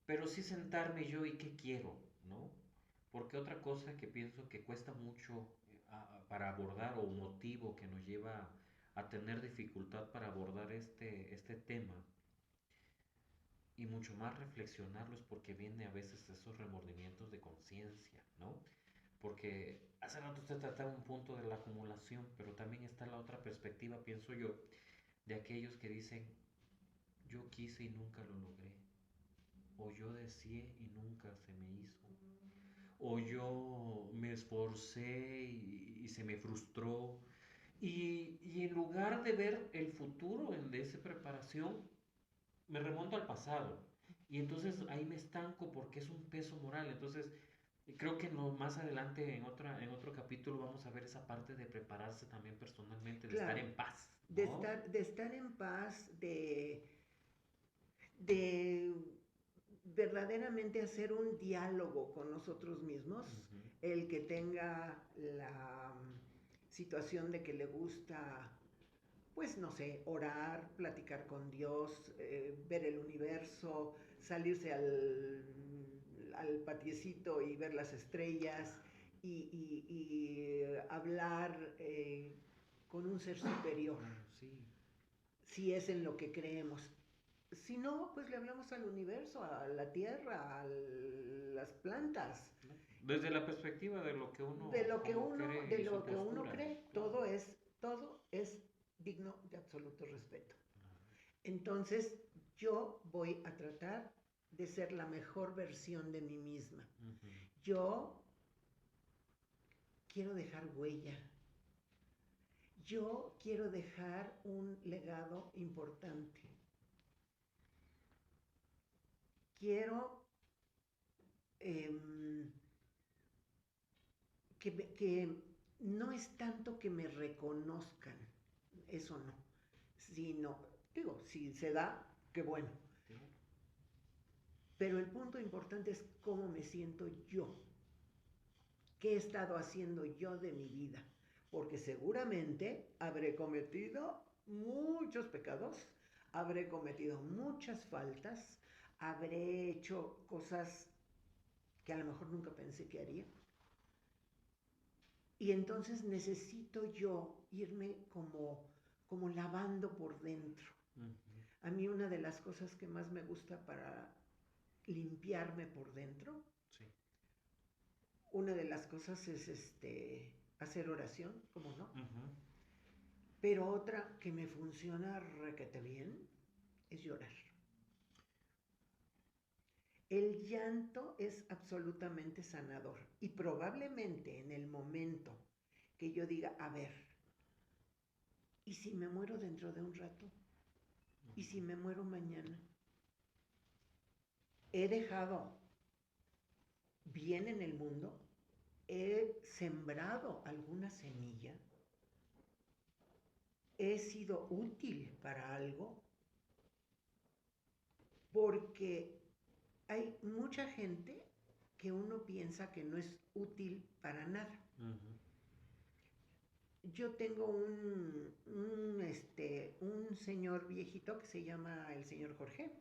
Speaker 1: pero sí sentarme yo y qué quiero, ¿no? Porque otra cosa que pienso que cuesta mucho para abordar, o motivo que nos lleva a tener dificultad para abordar este tema, y mucho más reflexionarlo, es porque viene a veces esos remordimientos de conciencia, ¿no? Porque hace rato usted trataba un punto de la acumulación, pero también está la otra perspectiva, pienso yo, de aquellos que dicen, yo quise y nunca lo logré, o yo deseé y nunca se me hizo, o yo me esforcé y se me frustró. Y en lugar de ver el futuro de esa preparación, me remonto al pasado. Y entonces ahí me estanco porque es un peso moral. Entonces, creo que más adelante en otro capítulo vamos a ver esa parte de prepararse también personalmente, de estar
Speaker 2: Claro,
Speaker 1: en paz, ¿no?
Speaker 2: de estar en paz, de verdaderamente hacer un diálogo con nosotros mismos,
Speaker 1: Ujú.
Speaker 2: el que tenga la situación de que le gusta, pues no sé, orar, platicar con Dios, ver el universo, salirse al patiecito y ver las estrellas y hablar con un ser superior,
Speaker 1: Claro, sí.
Speaker 2: si es en lo que creemos. Si no, pues le hablamos al universo, a la tierra, a las plantas,
Speaker 1: ¿No? Desde la perspectiva de lo que uno cree
Speaker 2: de
Speaker 1: y su
Speaker 2: lo que uno
Speaker 1: postura,
Speaker 2: cree,
Speaker 1: claro.
Speaker 2: todo es digno de absoluto respeto. Entonces, yo voy a tratar de ser la mejor versión de mí misma.
Speaker 1: Ujú.
Speaker 2: Yo quiero dejar huella. Yo quiero dejar un legado importante. Quiero eh, que no es tanto que me reconozcan, eso no, sino, digo, si se da, qué bueno.
Speaker 1: Claro.
Speaker 2: Pero el punto importante es cómo me siento yo, qué he estado haciendo yo de mi vida, porque seguramente habré cometido muchos pecados, habré cometido muchas faltas, habré hecho cosas que a lo mejor nunca pensé que haría. Y entonces necesito yo irme como lavando por dentro.
Speaker 1: Ujú.
Speaker 2: A mí una de las cosas que más me gusta para limpiarme por dentro,
Speaker 1: Sí.
Speaker 2: una de las cosas es hacer oración, ¿cómo no?
Speaker 1: Ujú.
Speaker 2: Pero otra que me funciona requete bien es llorar. El llanto es absolutamente sanador y probablemente en el momento que yo diga, a ver, ¿y si me muero dentro de un rato? ¿Y si me muero mañana? He dejado bien en el mundo, he sembrado alguna semilla, he sido útil para algo, porque hay mucha gente que uno piensa que no es útil para nada.
Speaker 1: Ujú.
Speaker 2: Yo tengo un señor viejito que se llama el señor Jorge,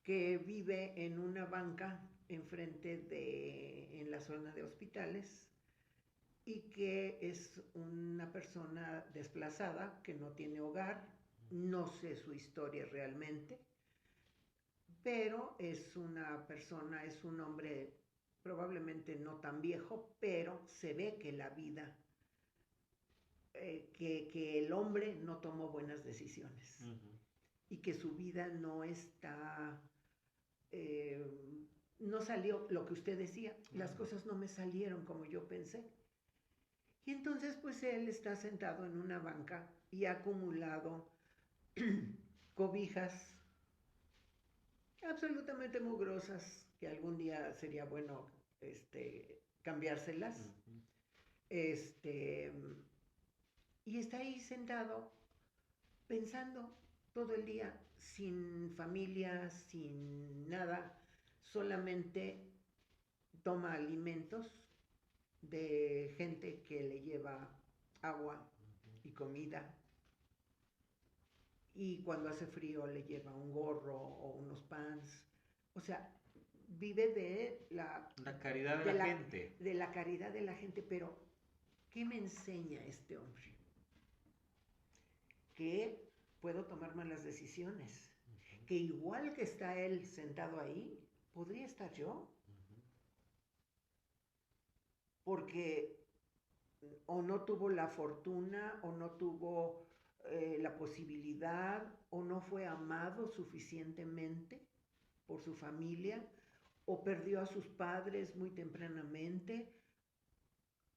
Speaker 2: que vive en una banca en la zona de hospitales, y que es una persona desplazada, que no tiene hogar, no sé su historia realmente, pero es una persona, es un hombre probablemente no tan viejo, pero se ve que la vida, que el hombre no tomó buenas decisiones
Speaker 1: Ujú.
Speaker 2: y que su vida no está, no salió lo que usted decía, las
Speaker 1: Claro.
Speaker 2: cosas no me salieron como yo pensé. Y entonces pues él está sentado en una banca y ha acumulado cobijas absolutamente mugrosas que algún día sería bueno cambiárselas.
Speaker 1: Ujú.
Speaker 2: Este, y está ahí sentado pensando todo el día, sin familia, sin nada, solamente toma alimentos de gente que le lleva agua y comida, y cuando hace frío le lleva un gorro o unos pants. O sea, vive de
Speaker 1: La caridad de la gente.
Speaker 2: de la caridad de la gente. Pero ¿qué me enseña este hombre? Que puedo tomar malas decisiones, que igual que está él sentado ahí, podría estar yo, porque o no tuvo la fortuna, o no tuvo la posibilidad, o no fue amado suficientemente por su familia, o perdió a sus padres muy tempranamente.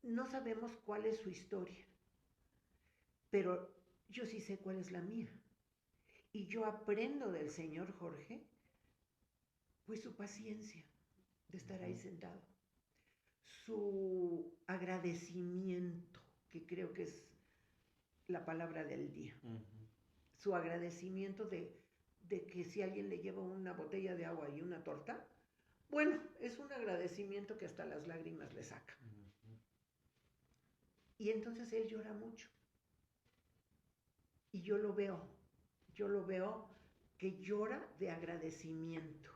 Speaker 2: No sabemos cuál es su historia, pero yo sí sé cuál es la mía. Y yo aprendo del señor Jorge, pues su paciencia de estar ahí sentado, su agradecimiento, que creo que es la palabra del día, su agradecimiento de que si alguien le lleva una botella de agua y una torta, bueno, es un agradecimiento que hasta las lágrimas le saca. Y entonces él llora mucho. Y yo lo veo que llora de agradecimiento.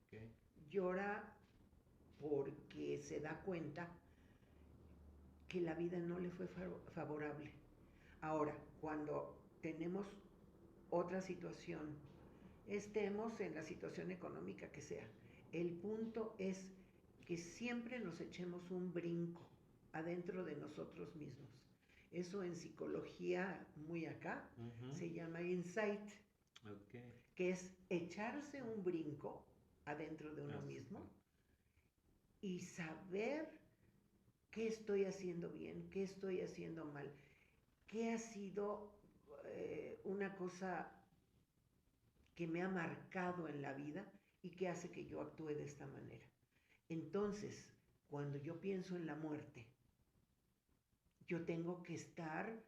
Speaker 1: Okay.
Speaker 2: Llora porque se da cuenta que la vida no le fue favorable. Ahora, cuando tenemos otra situación, estemos en la situación económica que sea, el punto es que siempre nos echemos un brinco adentro de nosotros mismos. Eso en psicología muy acá se llama insight, que es echarse un brinco adentro de uno mismo y saber qué estoy haciendo bien, qué estoy haciendo mal, qué ha sido una cosa que me ha marcado en la vida y que hace que yo actúe de esta manera. Entonces, cuando yo pienso en la muerte, yo tengo que estar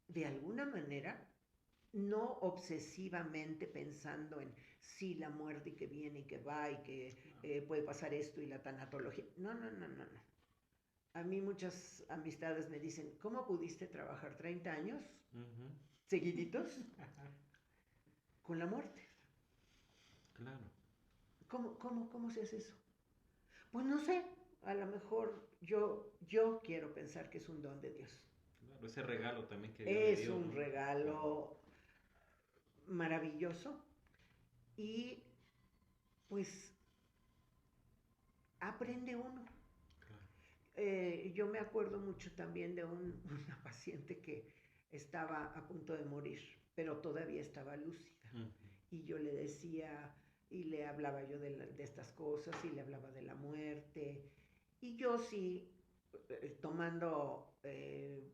Speaker 2: de alguna manera, no obsesivamente pensando en sí, la muerte y que viene y que va y que puede pasar esto y la tanatología. No. A mí muchas amistades me dicen, ¿cómo pudiste trabajar 30 años seguiditos con la muerte?
Speaker 1: Claro.
Speaker 2: ¿Cómo se hace eso? Pues no sé, a lo mejor yo quiero pensar que es un don de Dios.
Speaker 1: Claro, ese regalo también que Dios le dio.
Speaker 2: Es un regalo maravilloso y pues aprende uno. Yo me acuerdo mucho también de una paciente que estaba a punto de morir, pero todavía estaba lúcida. Y yo le decía, y le hablaba yo de estas cosas, y le hablaba de la muerte. Y yo sí, tomando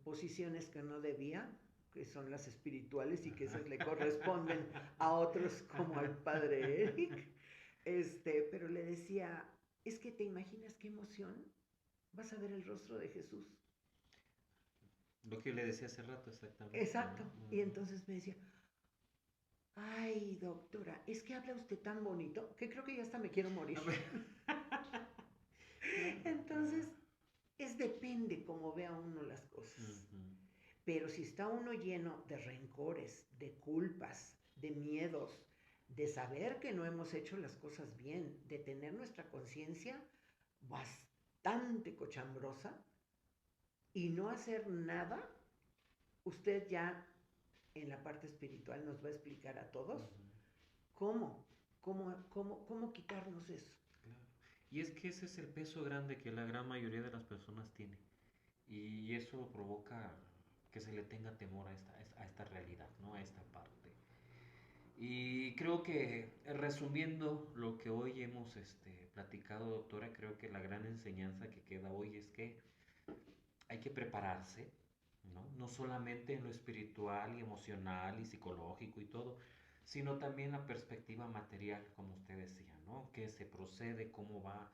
Speaker 2: posiciones que no debía, que son las espirituales y que esas le corresponden a otros como al padre Eric, pero le decía, es que te imaginas qué emoción vas a ver el rostro de Jesús.
Speaker 1: Lo que le decía hace rato, exactamente.
Speaker 2: Exacto. Y entonces me decía, ay, doctora, es que habla usted tan bonito que creo que ya hasta me quiero morir. Entonces, depende cómo vea uno las cosas. Pero si está uno lleno de rencores, de culpas, de miedos, de saber que no hemos hecho las cosas bien, de tener nuestra conciencia bastante cochambrosa y no hacer nada, usted ya en la parte espiritual nos va a explicar a todos cómo quitarnos eso.
Speaker 1: Claro. Y es que ese es el peso grande que la gran mayoría de las personas tiene. Y eso provoca que se le tenga temor a esta realidad, ¿no? A esta parte. Y creo que resumiendo lo que hoy hemos platicado, doctora, creo que la gran enseñanza que queda hoy es que hay que prepararse, ¿no? No solamente en lo espiritual y emocional y psicológico y todo, sino también la perspectiva material, como usted decía, ¿no? Que se procede, cómo va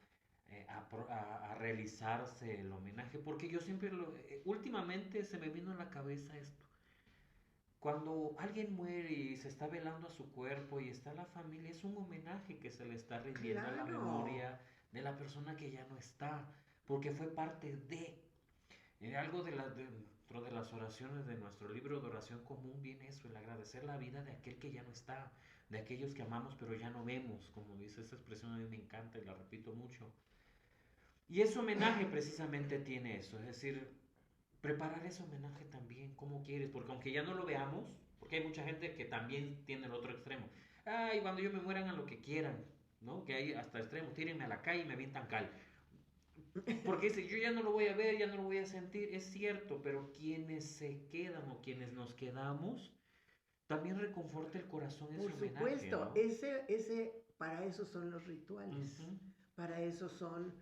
Speaker 1: a realizarse el homenaje, porque yo siempre últimamente se me vino a la cabeza esto. Cuando alguien muere y se está velando a su cuerpo y está la familia, es un homenaje que se le está rindiendo a la
Speaker 2: Claro,
Speaker 1: memoria de la persona que ya no está, porque fue parte de. Algo dentro de las oraciones de nuestro libro de oración común viene eso, el agradecer la vida de aquel que ya no está, de aquellos que amamos pero ya no vemos, como dice esta expresión, a mí me encanta y la repito mucho. Y ese homenaje precisamente tiene eso, es decir, preparar ese homenaje también, como quieres, porque aunque ya no lo veamos, porque hay mucha gente que también tiene el otro extremo. Ay, cuando yo me muera hagan lo que quieran, ¿no? Que hay hasta extremos, tírenme a la calle y me avientan cal. Porque dice, yo ya no lo voy a ver, ya no lo voy a sentir, es cierto, pero quienes se quedan o quienes nos quedamos, también reconforta el corazón
Speaker 2: por
Speaker 1: ese homenaje,
Speaker 2: supuesto,
Speaker 1: ¿no?
Speaker 2: para eso son los rituales,
Speaker 1: Ujú,
Speaker 2: para eso son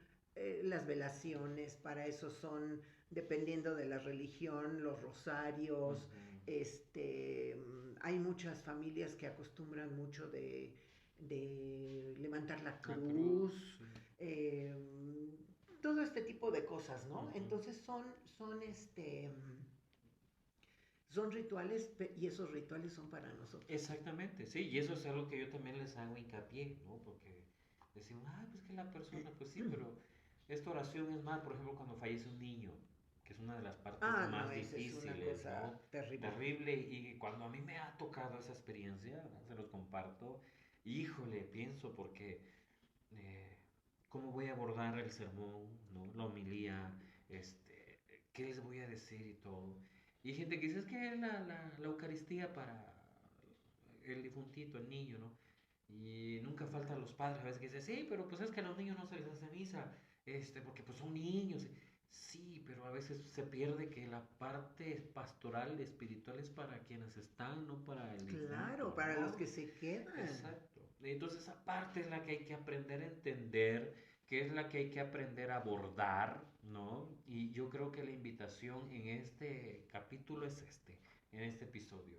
Speaker 2: las velaciones, para eso son, dependiendo de la religión, los rosarios.
Speaker 1: ujú.
Speaker 2: Hay muchas familias que acostumbran mucho de levantar la
Speaker 1: La cruz,
Speaker 2: cruz,
Speaker 1: sí.
Speaker 2: eh, todo este tipo de cosas, ¿no?
Speaker 1: Ujú.
Speaker 2: Entonces son rituales y esos rituales son para nosotros.
Speaker 1: Exactamente, sí, y eso es algo que yo también les hago hincapié, ¿no? Porque decimos, ah, pues que la persona, pues sí, pero esta oración es más, por ejemplo, cuando fallece un niño, que es una de las partes
Speaker 2: Ah, no,
Speaker 1: más
Speaker 2: esa es una
Speaker 1: difíciles,
Speaker 2: cosa
Speaker 1: ¿no?
Speaker 2: terrible.
Speaker 1: Terrible, y cuando a mí me ha tocado esa experiencia, ¿no? Se los comparto, híjole, pienso, porque eh, cómo voy a abordar el sermón, ¿no? La homilía, qué les voy a decir y todo. Y hay gente que dice, es que es la Eucaristía para el difuntito, el niño, ¿no? Y nunca faltan los padres a veces que dicen, sí, pero pues es que a los niños no se les hace misa, porque pues son niños. Sí, pero a veces se pierde que la parte pastoral, espiritual es para quienes están, no para el
Speaker 2: Claro,
Speaker 1: difunto,
Speaker 2: para los
Speaker 1: ¿no?
Speaker 2: que se quedan.
Speaker 1: Exacto. Entonces esa parte es la que hay que aprender a entender, que es la que hay que aprender a abordar, ¿no? Y yo creo que la invitación en este capítulo es en este episodio.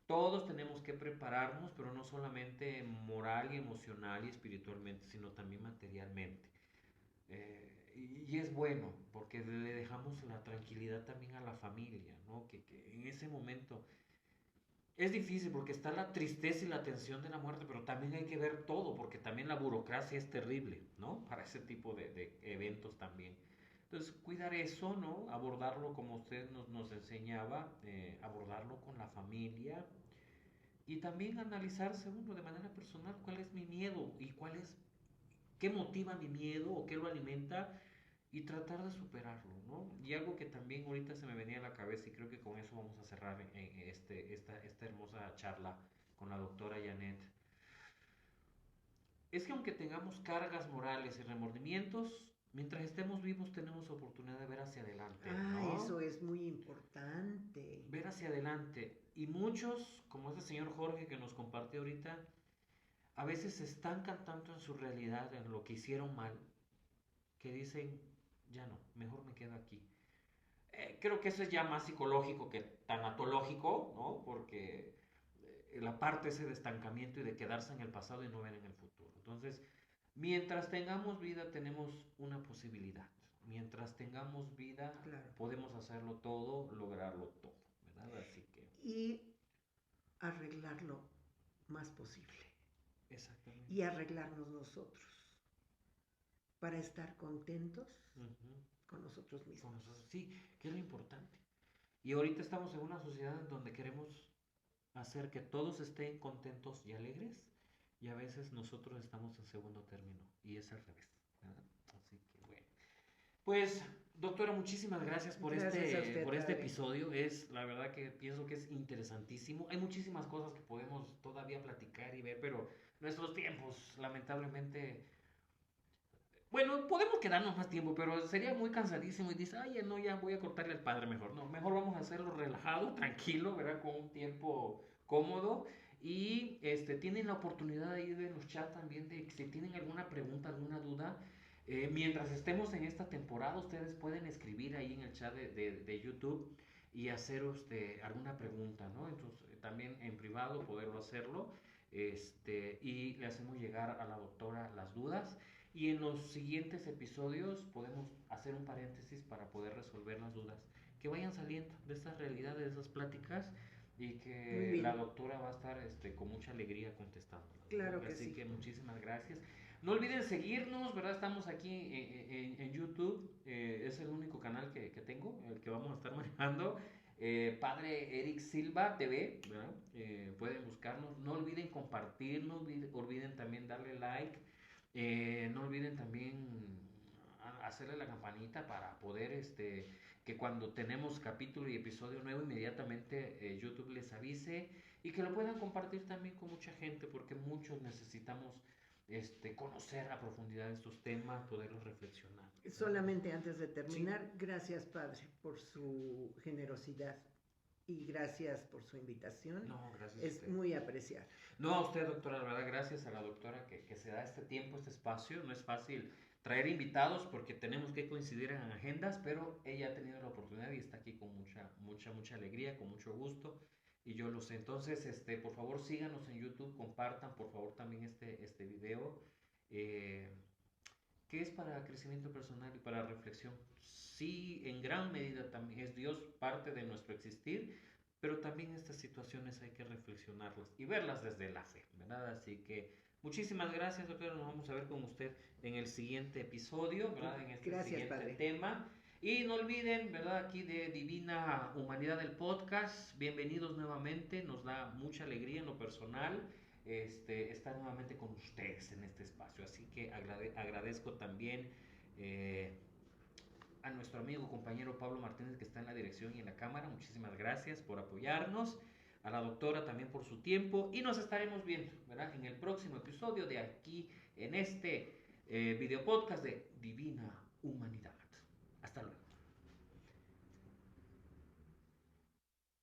Speaker 1: Todos tenemos que prepararnos, pero no solamente moral y emocional y espiritualmente, sino también materialmente. Y es bueno, porque le dejamos la tranquilidad también a la familia, ¿no? Que en ese momento es difícil porque está la tristeza y la tensión de la muerte, pero también hay que ver todo, porque también la burocracia es terrible, ¿no? Para ese tipo de eventos también. Entonces, cuidar eso, ¿no? Abordarlo como usted nos enseñaba, abordarlo con la familia y también analizarse uno de manera personal cuál es mi miedo y qué motiva mi miedo o qué lo alimenta y tratar de superarlo, ¿no? Y algo que también ahorita se me venía a la cabeza y creo que con eso vamos a cerrar esta hermosa charla con la doctora Janet, es que aunque tengamos cargas morales y remordimientos, mientras estemos vivos tenemos oportunidad de ver hacia adelante,
Speaker 2: Ah, eso
Speaker 1: ¿no?
Speaker 2: es muy importante.
Speaker 1: Ver hacia adelante. Y muchos, como este señor Jorge que nos compartió ahorita, a veces se estancan tanto en su realidad, en lo que hicieron mal, que dicen, ya no, mejor me quedo aquí. Creo que eso es ya más psicológico que tanatológico, ¿no? Porque la parte ese de estancamiento y de quedarse en el pasado y no ver en el futuro. Entonces, mientras tengamos vida tenemos una posibilidad. Mientras tengamos vida
Speaker 2: Claro.
Speaker 1: podemos hacerlo todo, lograrlo todo, ¿verdad? Así que,
Speaker 2: Y arreglar lo más posible.
Speaker 1: exactamente.
Speaker 2: Y arreglarnos nosotros para estar contentos
Speaker 1: Ujú.
Speaker 2: con nosotros
Speaker 1: Con
Speaker 2: mismos.
Speaker 1: nosotros, sí, que es lo importante. Y ahorita estamos en una sociedad en donde queremos hacer que todos estén contentos y alegres y a veces nosotros estamos en segundo término y es al revés, ¿verdad? Así que bueno. Pues, doctora, muchísimas gracias
Speaker 2: Gracias a
Speaker 1: por
Speaker 2: usted,
Speaker 1: este
Speaker 2: padre.
Speaker 1: episodio. Es la verdad que pienso que es interesantísimo. Hay muchísimas cosas que podemos todavía platicar y ver, pero nuestros tiempos, lamentablemente, bueno, podemos quedarnos más tiempo, pero sería muy cansadísimo y dices, ay, no, ya voy a cortarle al padre mejor. No, mejor vamos a hacerlo relajado, tranquilo, ¿verdad? Con un tiempo cómodo. Y tienen la oportunidad ahí de los chats también de que si tienen alguna pregunta, alguna duda, mientras estemos en esta temporada, ustedes pueden escribir ahí en el chat de YouTube y hacer alguna pregunta, ¿no? Entonces, también en privado poderlo hacerlo. Y le hacemos llegar a la doctora las dudas. Y en los siguientes episodios podemos hacer un paréntesis para poder resolver las dudas que vayan saliendo de estas realidades, de esas pláticas. y que la doctora va a estar con mucha alegría contestando.
Speaker 2: Claro que
Speaker 1: Así
Speaker 2: sí.
Speaker 1: que muchísimas gracias. No olviden seguirnos, ¿verdad? Estamos aquí en YouTube, es el único canal que tengo, el que vamos a estar manejando. Padre Eric Silva TV, ¿verdad? Pueden buscarnos. No olviden compartir, no olviden también darle like. No olviden también hacerle la campanita para poder que cuando tenemos capítulo y episodio nuevo inmediatamente YouTube les avise y que lo puedan compartir también con mucha gente porque muchos necesitamos conocer a profundidad estos temas, poderlos reflexionar.
Speaker 2: Solamente antes de
Speaker 1: Sí.
Speaker 2: terminar, gracias Padre por su generosidad y gracias por su invitación.
Speaker 1: No, gracias a
Speaker 2: Es
Speaker 1: usted.
Speaker 2: muy apreciado.
Speaker 1: No, a usted, doctora, la verdad, gracias a la doctora que se da este tiempo, este espacio. No es fácil traer invitados porque tenemos que coincidir en agendas, pero ella ha tenido la oportunidad y está aquí con mucha alegría, con mucho gusto. Y yo lo sé. Entonces, por favor, síganos en YouTube, compartan, por favor, también este video, eh, que es para crecimiento personal y para reflexión. Sí, en gran medida también es Dios parte de nuestro existir, pero también estas situaciones hay que reflexionarlas y verlas desde la fe, ¿verdad? Así que muchísimas gracias, doctora. Nos vamos a ver con usted en el siguiente episodio, ¿verdad? En este
Speaker 2: Gracias,
Speaker 1: siguiente
Speaker 2: Padre.
Speaker 1: tema. Y no olviden, ¿verdad? Aquí de Divina Humanidad del Podcast. Bienvenidos nuevamente. Nos da mucha alegría en lo personal estar nuevamente con ustedes en este espacio. Así que agradezco también eh, a nuestro amigo, compañero Pablo Martínez, que está en la dirección y en la cámara. Muchísimas gracias por apoyarnos. A la doctora también por su tiempo. Y nos estaremos viendo, ¿verdad? En el próximo episodio de aquí, en este video podcast de Divina Humanidad.